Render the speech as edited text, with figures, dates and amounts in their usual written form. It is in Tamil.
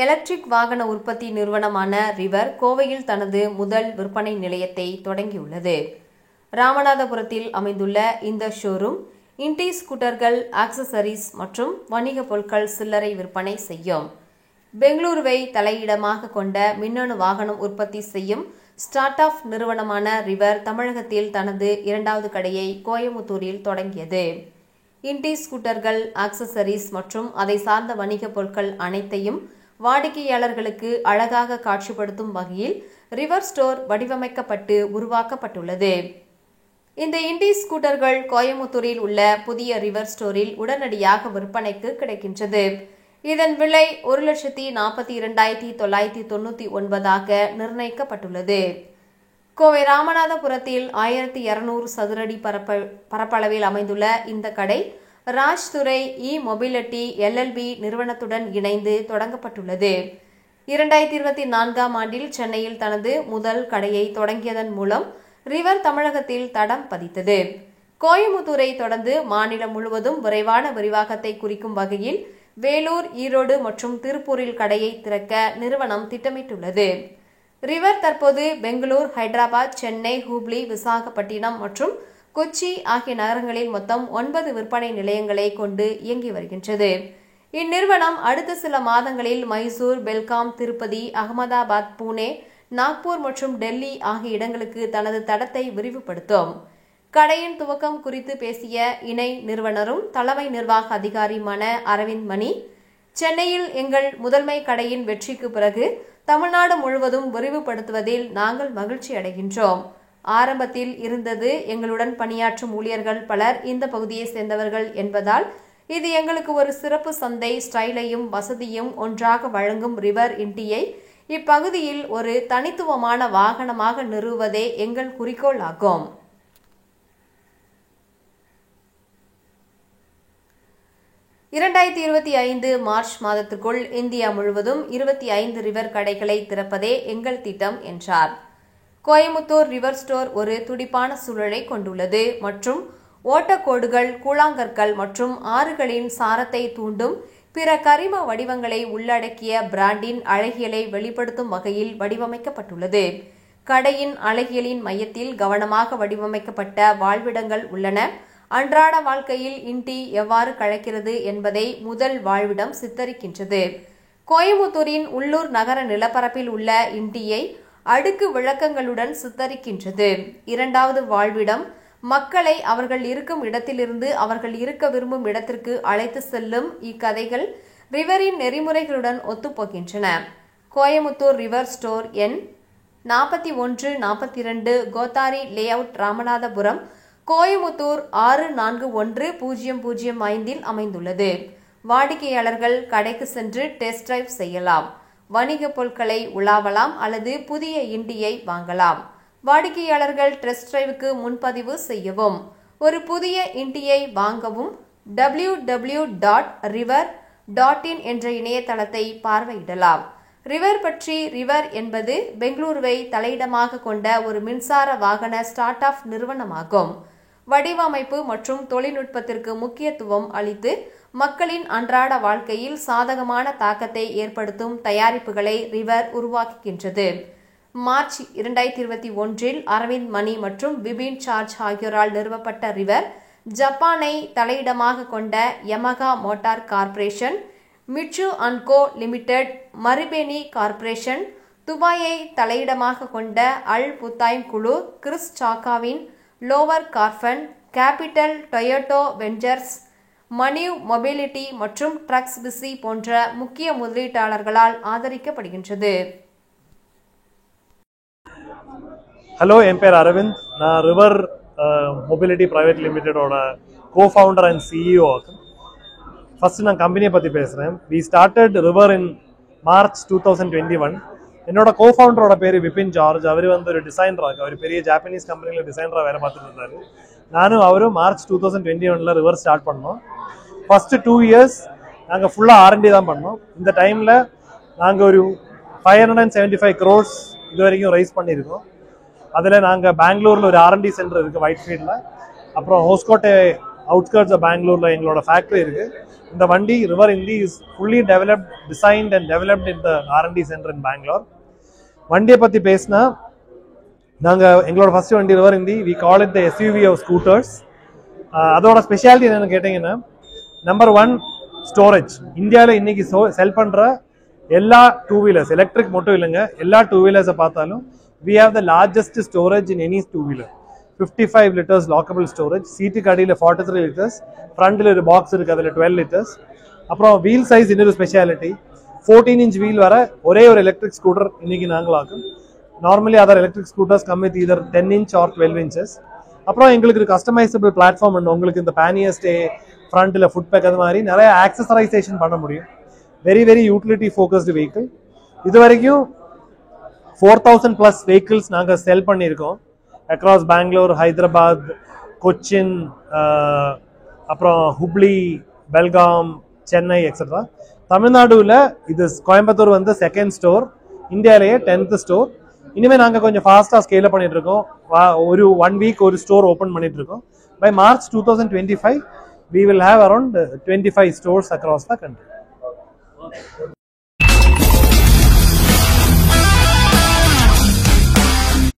எலக்ட்ரிக் வாகன உற்பத்தி நிறுவனமான ரிவர் கோவையில் தனது முதல் விற்பனை நிலையத்தை தொடங்கியுள்ளது. ராமநாதபுரத்தில் அமைந்துள்ள இந்த ஷோரூம் இண்டி ஸ்கூட்டர்கள், ஆக்சசரிஸ் மற்றும் வணிக பொருட்கள் சில்லறை விற்பனை செய்யும். பெங்களூருவை தலையிடமாக கொண்ட மின்னணு வாகனம் உற்பத்தி செய்யும் ஸ்டார்ட் அப் நிறுவனமான ரிவர் தமிழகத்தில் தனது 2வது கடையை கோயமுத்தூரில் தொடங்கியது. இண்டி ஸ்கூட்டர்கள், ஆக்சசரிஸ் மற்றும் அதை சார்ந்த வணிக பொருட்கள் அனைத்தையும் வாடிக்கையாளர்களுக்கு அழகாக காட்சிப்படுத்தும் வகையில் ரிவர் ஸ்டோர் வடிவமைக்கப்பட்டு உருவாக்கப்பட்டுள்ளது. இந்த இண்டி ஸ்கூட்டர்கள் கோயமுத்தூரில் உள்ள புதிய ரிவர் ஸ்டோரில் உடனடியாக விற்பனைக்கு கிடைக்கின்றது. இதன் விலை 1,42,999 நிர்ணயிக்கப்பட்டுள்ளது. கோவை ராமநாதபுரத்தில் 1200 சதுரடி பரப்பளவில் அமைந்துள்ள இந்த கடை ராஜ் துறை மொபிலிட்டி LLB நிறுவனத்துடன் இணைந்து தொடங்கப்பட்டுள்ளது. 2024ஆம் ஆண்டில் சென்னையில் தனது முதல் கடையை தொடங்கியதன் மூலம் ரிவர் தமிழகத்தில் தடம் பதித்தது. கோயமுத்தூரை தொடர்ந்து மாநிலம் முழுவதும் விரைவான விரிவாக்கத்தை குறிக்கும் வகையில் வேலூர், ஈரோடு மற்றும் திருப்பூரில் கடையை திறக்க நிறுவனம் திட்டமிட்டுள்ளது. ரிவர் தற்போது பெங்களூர், ஹைதராபாத், சென்னை, ஹூப்ளி, விசாகப்பட்டினம் மற்றும் கொச்சி ஆகிய நகரங்களில் மொத்தம் 9 விற்பனை நிலையங்களை கொண்டு இயங்கி வருகின்றது. இந்நிறுவனம் அடுத்த சில மாதங்களில் மைசூர், பெல்காம், திருப்பதி, அகமதாபாத், புனே, நாக்பூர் மற்றும் டெல்லி ஆகிய இடங்களுக்கு தனது தடத்தை விரிவுபடுத்தும். கடையின் துவக்கம் குறித்து பேசிய இணை நிறுவனரும் தலைமை நிர்வாக அதிகாரியுமான அரவிந்த் மணி, சென்னையில் எங்கள் முதன்மை கடையின் வெற்றிக்கு பிறகு தமிழ்நாடு முழுவதும் விரிவுபடுத்துவதில் நாங்கள் மகிழ்ச்சி அடைகின்றோம். ஆரம்பத்தில் இருந்தது எங்களுடன் பணியாற்றும் ஊழியர்கள் பலர் இந்த பகுதியை சேர்ந்தவர்கள் என்பதால் இது எங்களுக்கு ஒரு சிறப்பு சந்தை ஸ்டைலையும் வசதியும் ஒன்றாக வழங்கும் ரிவர் இண்டியை இப்பகுதியில் ஒரு தனித்துவமான வாகனமாக நிறுவுவதே எங்கள் குறிக்கோள் ஆகும். மார்ச் மாதத்திற்குள் இந்தியா முழுவதும் 25 ரிவர் கடைகளை திறப்பதே எங்கள் திட்டம் என்றார். கோயமுத்தூர் ரிவர் ஸ்டோர் ஒரு துடிப்பான சூழலை கொண்டுள்ளது மற்றும் ஓட்டக்கோடுகள், கூழாங்கற்கள் மற்றும் ஆறுகளின் சாரத்தை தூண்டும் பிற கரிம வடிவங்களை உள்ளடக்கிய பிராண்டின் அழகியலை வெளிப்படுத்தும் வகையில் வடிவமைக்கப்பட்டுள்ளது. கடையின் அழகியலின் மையத்தில் கவனமாக வடிவமைக்கப்பட்ட வாழ்விடங்கள் உள்ளன. அன்றாட வாழ்க்கையில் இண்டி எவ்வாறு கலக்கிறது என்பதை முதல் வாழ்விடம் சித்தரிக்கின்றது. கோயமுத்தூரின் உள்ளூர் நகர நிலப்பரப்பில் உள்ள இண்டியை அடுக்கு விளக்கங்களுடன் சித்தரிக்கின்றது. 2வது வாழ்விடம் மக்களை அவர்கள் இருக்கும் இடத்திலிருந்து அவர்கள் இருக்க விரும்பும் இடத்திற்கு அழைத்து செல்லும் இக்கதைகள் ரிவரின் நெறிமுறைகளுடன் ஒத்துப்போகின்றன. கோயமுத்தூர் ரிவர் ஸ்டோர் எண் 4142 கோத்தாரி லேஅவுட், ராமநாதபுரம், கோயமுத்தூர் 641005 அமைந்துள்ளது. வாடிக்கையாளர்கள் கடைக்கு சென்று டெஸ்ட் டிரைவ் செய்யலாம், வணிக பொருட்களை உலாவலாம் அல்லது புதிய இண்டியை வாங்கலாம். வாடிக்கையாளர்கள் டெஸ்ட் டிரைவுக்கு முன்பதிவு செய்யவும், ஒரு புதிய இண்டியை வாங்கவும் www.river.in என்ற இணையதளத்தை பார்வையிடலாம். ரிவர் பற்றி ரிவர் என்பது பெங்களூருவை தலையிடமாக கொண்ட ஒரு மின்சார வாகன ஸ்டார்ட் அப் நிறுவனமாகும். வடிவமைப்பு மற்றும் தொழில்நுட்பத்திற்கு முக்கியத்துவம் அளித்து மக்களின் அன்றாட வாழ்க்கையில் சாதகமான தாக்கத்தை ஏற்படுத்தும் தயாரிப்புகளை ரிவர் உருவாக்குகின்றது. மார்ச் 2021இல் அரவிந்த் மணி மற்றும் பிபின் சார்ஜ் ஆகியோரால் நிறுவப்பட்ட ரிவர் ஜப்பானை தலையிடமாக கொண்ட Yamaha Motor Corporation, Mitsui and Co Limited, Marubeni Corporation, துபாயை தலையிடமாக கொண்ட அல் புத்தாய்ம் குழு, கிறிஸ் சாக்காவின் Lower Carbon Capital, Toyota Ventures, Maniv Mobility மற்றும் ட்ரக்ஸ் பிசி போன்ற முக்கிய முதலீட்டாளர்களால் ஆதரிக்கப்படுகின்றது. ஹலோ, என் பேர் அரவிந்த். நான் ரிவர் மொபிலிட்டி பிரைவேட் லிமிடெடோட கோஃபவுண்டர் அண்ட் சிஇஓ. ஃபர்ஸ்ட் நான் கம்பெனியை பற்றி பேசுகிறேன். We started River in March 2021. என்னோட கோஃபவுண்டரோட பேர் விபின் ஜார்ஜ். அவர் ஒரு டிசைனராக, அவர் பெரிய ஜாப்பனீஸ் கம்பெனியில் டிசைனராக வேலை பார்த்துட்டு இருந்தார். நானும் அவரும் மார்ச் 2021 ரிவர் ஸ்டார்ட் பண்ணோம். ஃபர்ஸ்ட் 2 இயர்ஸ் நாங்கள் ஃபுல்லாக R&D தான் பண்ணோம். இந்த டைமில் நாங்கள் ஒரு 575 crores இது வரைக்கும் ரைஸ் பண்ணியிருக்கோம். அதில் நாங்கள் பெங்களூரில் ஒரு R&D சென்டர் இருக்குது, ஒயிட் ஃபீல்டில். அப்புறம் ஹோஸ்கோட்டை அவுட்ஸ்கர்ட்ஸ் ஆஃப் பெங்களூரில் எங்களோட ஃபேக்ட்ரி இருக்குது. இந்த வண்டி River Indie is fully developed, designed and developed in the R&D centre in Bangalore. வண்டியை பற்றி பேசினா, நாங்கள் எங்களோட ஃபர்ஸ்ட் வண்டி River Indie, we call it the SUV of scooters. அதோட ஸ்பெஷாலிட்டி என்னென்னு கேட்டிங்கன்னா, நம்பர் 1 ஸ்டோரேஜ். இந்தியாவில் இன்னைக்கு செல் பண்ணுற எல்லா 2 வீலர்ஸ், எலக்ட்ரிக் மட்டும் இல்லைங்க, எல்லா 2 வீலர்ஸை பார்த்தாலும் we have the largest storage in any 2 wheeler. 55 liters lockable storage, சீட்டுக்கு அடியில் 43 liters, ஃப்ரண்ட்டில் ஒரு பாக்ஸ் இருக்குது, அதில் 12 liters. அப்புறம் வீல் சைஸ் இன்னொரு ஸ்பெஷாலிட்டி, 14 inch வீல் வர ஒரே ஒரு எலக்ட்ரிக் ஸ்கூட்டர் இன்னைக்கு நாங்களாக்கும். Normally other electric scooters come with either 10 inch or 12 inches. அப்புறம் எங்களுக்கு ஒரு கஸ்டமைசபிள் பிளாட்ஃபார்ம் உண்டு. உங்களுக்கு இந்த பேனியர் ஸ்டே, ஃப்ரண்ட்டில் ஃபுட் பேக், அது மாதிரி நிறைய ஆக்சசரைசேஷன் பண்ண முடியும். Very very utility focused vehicle. இது வரைக்கும் 4000+ வெஹிக்கிள்ஸ் நாங்கள் செல் பண்ணியிருக்கோம் அக்ராஸ் பெங்களூர், ஹைதராபாத், கொச்சின், அப்புறம் ஹுப்ளி, பெல்காம், சென்னை எக்ஸெட்ரா. தமிழ்நாடுவில் இது கோயம்புத்தூர் வந்து 2nd ஸ்டோர், இந்தியாவிலேயே 10th ஸ்டோர். இனிமேல் நாங்கள் கொஞ்சம் ஃபாஸ்ட்டாக ஸ்கேல் பண்ணிட்டு இருக்கோம். ஒரு 1 week ஒரு ஸ்டோர் ஓப்பன் பண்ணிட்டு இருக்கோம். By March 2025 we will have around 25 stores across the country.